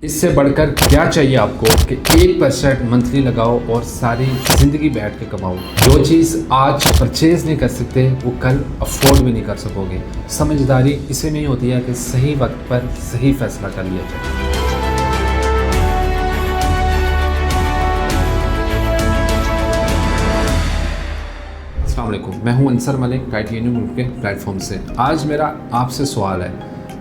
इससे बढ़कर क्या चाहिए आपको कि 1% मंथली लगाओ और सारी ज़िंदगी बैठ के कमाओ। जो चीज़ आज परचेज़ नहीं कर सकते वो कल अफोर्ड भी नहीं कर सकोगे। समझदारी इसे नहीं होती है कि सही वक्त पर सही फैसला कर लिया जाए। अस्सलाम वालेकुम, मैं हूं अंसर मलिक टाइटेनियम ग्रुप के प्लेटफॉर्म से। आज मेरा आपसे सवाल है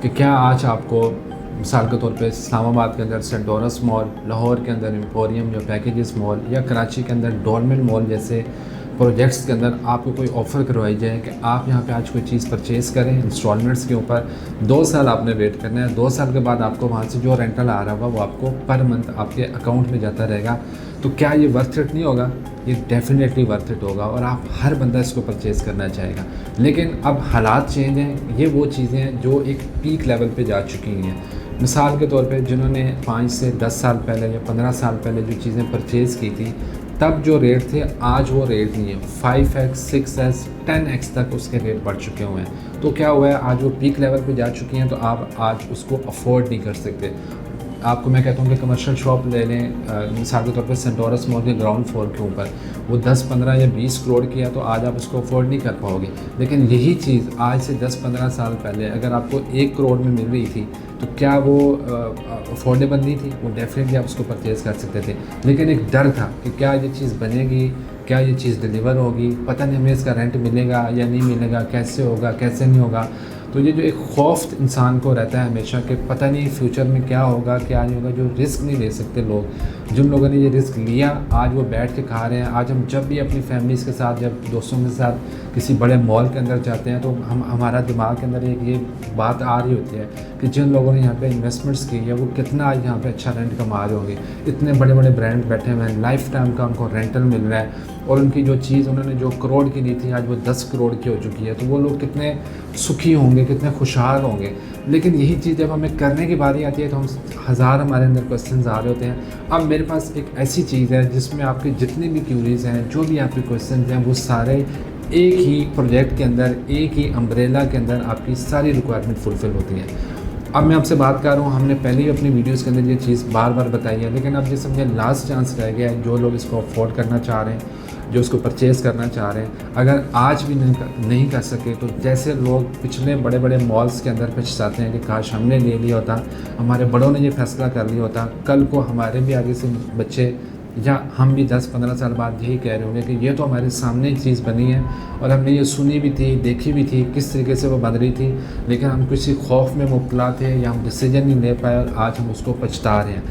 कि क्या आज आपको मिसाल के तौर पे इस्लामाबाद के अंदर सेंटोरस मॉल, लाहौर के अंदर एम्पोरियम या पैकेजेस मॉल या कराची के अंदर डॉलमेंट मॉल जैसे प्रोजेक्ट्स के अंदर आपको कोई ऑफ़र करवाई जाए कि आप यहाँ पे आज कोई चीज़ परचेज़ करें इंस्टॉलमेंट्स के ऊपर, 2 साल आपने वेट करना है, 2 साल के बाद आपको वहाँ से जो रेंटल आ रहा होगा वो आपको पर मंथ आपके अकाउंट में जाता रहेगा। तो क्या ये वर्थ इट नहीं होगा? ये डेफिनेटली वर्थ इट होगा और आप हर बंदा इसको परचेज़ करना चाहेगा। लेकिन अब हालात चेंज हैं, ये वो चीज़ें हैं जो एक पीक लेवल पे जा चुकी हैं। मिसाल के तौर पे जिन्होंने 5 से 10 साल पहले या 15 साल पहले जो चीज़ें परचेज़ की थी, तब जो रेट थे आज वो रेट नहीं है। 5x, 6x, 10x तक उसके रेट बढ़ चुके हुए हैं। तो क्या हुआ है, आज वो पीक लेवल पे जा चुकी हैं, तो आप आज उसको अफोर्ड नहीं कर सकते। आपको मैं कहता हूँ कि कमर्शियल शॉप ले लें, मिसाल के तौर पे सेंटोरस मॉल के ग्राउंड फ्लोर के ऊपर वो 10, 15 या 20 करोड़ की है, तो आज आप उसको अफोर्ड नहीं कर पाओगे। लेकिन यही चीज़ आज से 10-15 साल पहले अगर आपको 1 करोड़ में मिल रही थी तो क्या वो अफोर्डेबल नहीं थी? वो डेफिनेटली आप उसको परचेज़ कर सकते थे। लेकिन एक डर था कि क्या ये चीज़ बनेगी, क्या ये चीज़ डिलीवर होगी, पता नहीं हमें इसका रेंट मिलेगा या नहीं मिलेगा, कैसे होगा कैसे नहीं होगा। तो ये जो एक खौफ इंसान को रहता है हमेशा कि पता नहीं फ्यूचर में क्या होगा क्या नहीं होगा, जो रिस्क नहीं ले सकते लोग, जिन लोगों ने ये रिस्क लिया आज वो बैठ के खा रहे हैं। आज हम जब भी अपनी फैमिलीज़ के साथ, जब दोस्तों के साथ किसी बड़े मॉल के अंदर जाते हैं, तो हमारा दिमाग के अंदर एक ये बात आ रही होती है कि जिन लोगों ने यहाँ पे इन्वेस्टमेंट्स की है वो कितना आज यहाँ पे अच्छा रेंट कमा रहे होंगे। इतने बड़े बड़े ब्रांड बैठे हुए हैं, लाइफ टाइम का उनको रेंटल मिल रहा है और उनकी जो चीज़ उन्होंने जो करोड़ की ली थी आज वो 10 करोड़ की हो चुकी है। तो वो लोग कितने सुखी होंगे, कितने खुशहाल होंगे। लेकिन यही चीज़ जब हमें करने की बारी आती है तो हम हज़ार हमारे अंदर क्वेश्चन आ रहे होते हैं। अब मेरे पास एक ऐसी चीज़ है जिसमें आपके जितने भी क्यूरीज़ हैं, जो भी आपके क्वेश्चन हैं, वो सारे एक ही प्रोजेक्ट के अंदर, एक ही अम्ब्रेला के अंदर आपकी सारी रिक्वायरमेंट फुलफ़िल होती है। अब मैं आपसे बात कर रहा हूँ, हमने पहले ही अपनी वीडियोस के अंदर ये चीज़ बार बार बताई है, लेकिन अब ये समझे लास्ट चांस रह गया है। जो लोग इसको अफोर्ड करना चाह रहे हैं, जो इसको परचेज़ करना चाह रहे हैं, अगर आज भी नहीं कर सके तो जैसे लोग पिछले बड़े बड़े मॉल्स के अंदर पछताते हैं कि काश हमने ले लिया होता, हमारे बड़ों ने ये फ़ैसला कर लिया होता, कल को हमारे भी आगे से बच्चे या हम भी 10-15 साल बाद यही कह रहे होंगे कि ये तो हमारे सामने एक चीज़ बनी है और हमने ये सुनी भी थी, देखी भी थी, किस तरीके से वो बन रही थी, लेकिन हम किसी खौफ में मुब्तला थे या हम डिसीजन नहीं ले पाए और आज हम उसको पछता रहे हैं।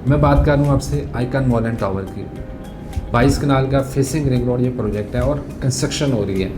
मैं बात कर रहा हूँ आपसे आइकन मॉल एंड टावर की। 22 कनाल का फेसिंग रिंग रोड ये प्रोजेक्ट है और कंस्ट्रक्शन हो रही है।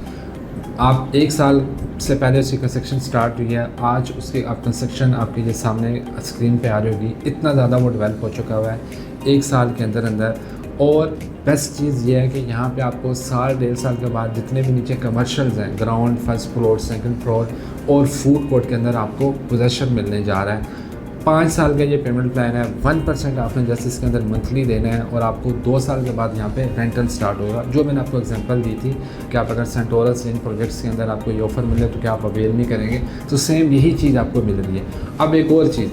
आप 1 साल से पहले उसकी कंस्ट्रक्शन स्टार्ट हुई है, आज उसकी आप कंस्ट्रक्शन आपके ये सामने स्क्रीन पे आ रही होगी। इतना ज़्यादा वो डेवलप हो चुका हुआ है 1 साल के अंदर अंदर। और बेस्ट चीज़ ये है कि यहाँ पे आपको साल 1.5 साल के बाद जितने भी नीचे कमर्शियल्स हैं, ground, first floor, second floor और फूड कोर्ट के अंदर आपको पोजेसन मिलने जा रहा है। 5 साल का ये पेमेंट प्लान है। 1% आपने जस्ट इसके अंदर मंथली देना है और आपको 2 साल के बाद यहाँ पे रेंटल स्टार्ट होगा। जो मैंने आपको एग्जांपल दी थी कि आप अगर सेंटोरस इन प्रोजेक्ट्स के अंदर आपको ये ऑफ़र मिले तो क्या आप अवेल नहीं करेंगे? तो सेम यही चीज़ आपको मिल रही है। अब एक और चीज़,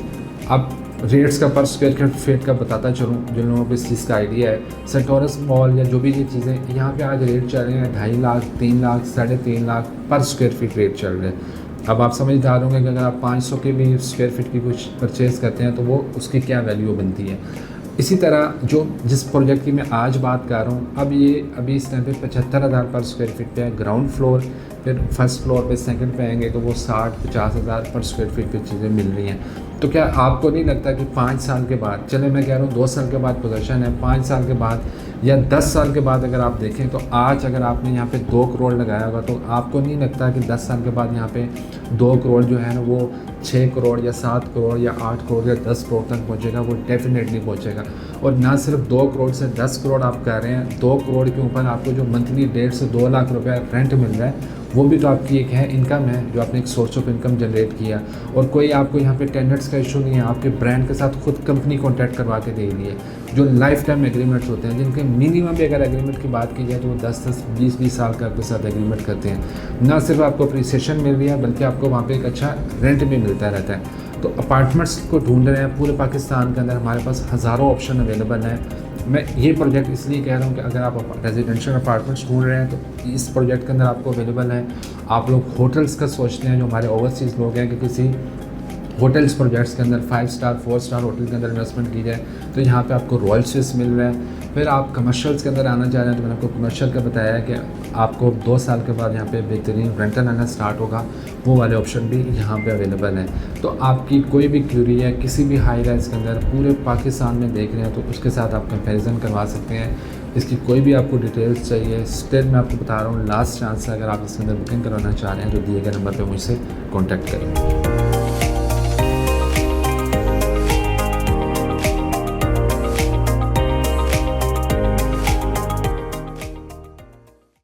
अब रेट्स का पर स्क्वायर फीट का बताता चलूँ जिन लोगों को इस चीज़ का आइडिया है। सेंटोरस मॉल या जो भी ये चीज़ें यहाँ पे आज रेट चल रहे हैं 2.5 लाख, 3 लाख, 3.5 लाख पर स्क्वायर फीट रेट चल रहे हैं। अब आप समझदार होंगे कि अगर आप 500 के भी स्क्वायर फीट की कुछ परचेज़ करते हैं तो वो उसकी क्या वैल्यू बनती है। इसी तरह जो जिस प्रोजेक्ट की मैं आज बात कर रहा हूँ, अब ये अभी इस टाइम पे 75,000 पर स्क्वायर फीट पे है ग्राउंड फ्लोर, फिर फर्स्ट फ्लोर पे सेकंड पे आएंगे तो वो 60-50,000 पर स्क्वायर फीट पे चीज़ें मिल रही हैं। तो क्या आपको नहीं लगता कि 5 साल के बाद, चले मैं कह रहा हूँ 2 साल के बाद पोजीशन है, 5 साल के बाद या 10 साल के बाद अगर आप देखें तो आज अगर आपने यहाँ पे 2 करोड़ लगाया होगा तो आपको नहीं लगता कि 10 साल के बाद यहाँ पे 2 करोड़ जो है ना वो 6 करोड़ या 7 करोड़ या 8 करोड़ या 10 करोड़ तक पहुँचेगा? वो डेफिनेटली पहुँचेगा। और ना सिर्फ 2 करोड़ से 10 करोड़ आप कह रहे हैं, 2 करोड़ के ऊपर आपको जो मंथली 1.5 से 2 लाख रुपये रेंट मिल रहा है वो भी तो आपकी एक है इनकम है, जो आपने एक सोर्स ऑफ इनकम जनरेट किया। और कोई आपको यहाँ पे टेनेंट्स का इशू नहीं है, आपके ब्रांड के साथ खुद कंपनी कॉन्ट्रैक्ट करवा के दे रही है। जो लाइफ टाइम एग्रीमेंट्स होते हैं, जिनके मिनिमम भी अगर एग्रीमेंट की बात की जाए तो वो 10-10, 20-20 साल का आपके साथ एग्रीमेंट करते हैं। ना सिर्फ आपको अप्रिसिएशन मिल रही है बल्कि आपको वहाँ पे एक अच्छा रेंट भी मिलता रहता है। तो अपार्टमेंट्स को ढूंढ रहे हैं पूरे पाकिस्तान के अंदर, हमारे पास हज़ारों ऑप्शन अवेलेबल हैं। मैं ये प्रोजेक्ट इसलिए कह रहा हूँ कि अगर आप रेजिडेंशियल अपार्टमेंट्स ढूंढ रहे हैं तो इस प्रोजेक्ट के अंदर आपको अवेलेबल है। आप लोग होटल्स का सोचते हैं, जो हमारे ओवरसीज़ लोग हैं, कि किसी होटल्स प्रोजेक्ट्स के अंदर 5 स्टार 4 स्टार होटल के अंदर इन्वेस्टमेंट की जाए, तो यहाँ पे आपको रॉयल स्विस मिल रहा है। फिर आप कमर्शियल्स के अंदर आना चाह रहे हैं, तो मैंने आपको कमर्शियल का बताया है कि आपको 2 साल के बाद यहाँ पे बेहतरीन रेंटल आना स्टार्ट होगा, वो वाले ऑप्शन भी यहाँ पे अवेलेबल हैं। तो आपकी कोई भी क्यूरी है किसी भी हाई राइज के अंदर पूरे पाकिस्तान में देख रहे हैं, तो उसके साथ आप कंपेरिजन करवा सकते हैं। इसकी कोई भी आपको डिटेल्स चाहिए, स्टिल मैं आपको बता रहा हूँ, लास्ट चांस है, अगर आप इसके अंदर बुकिंग करवाना चाह रहे हैं तो दिए गए नंबर पर मुझसे कॉन्टैक्ट करें।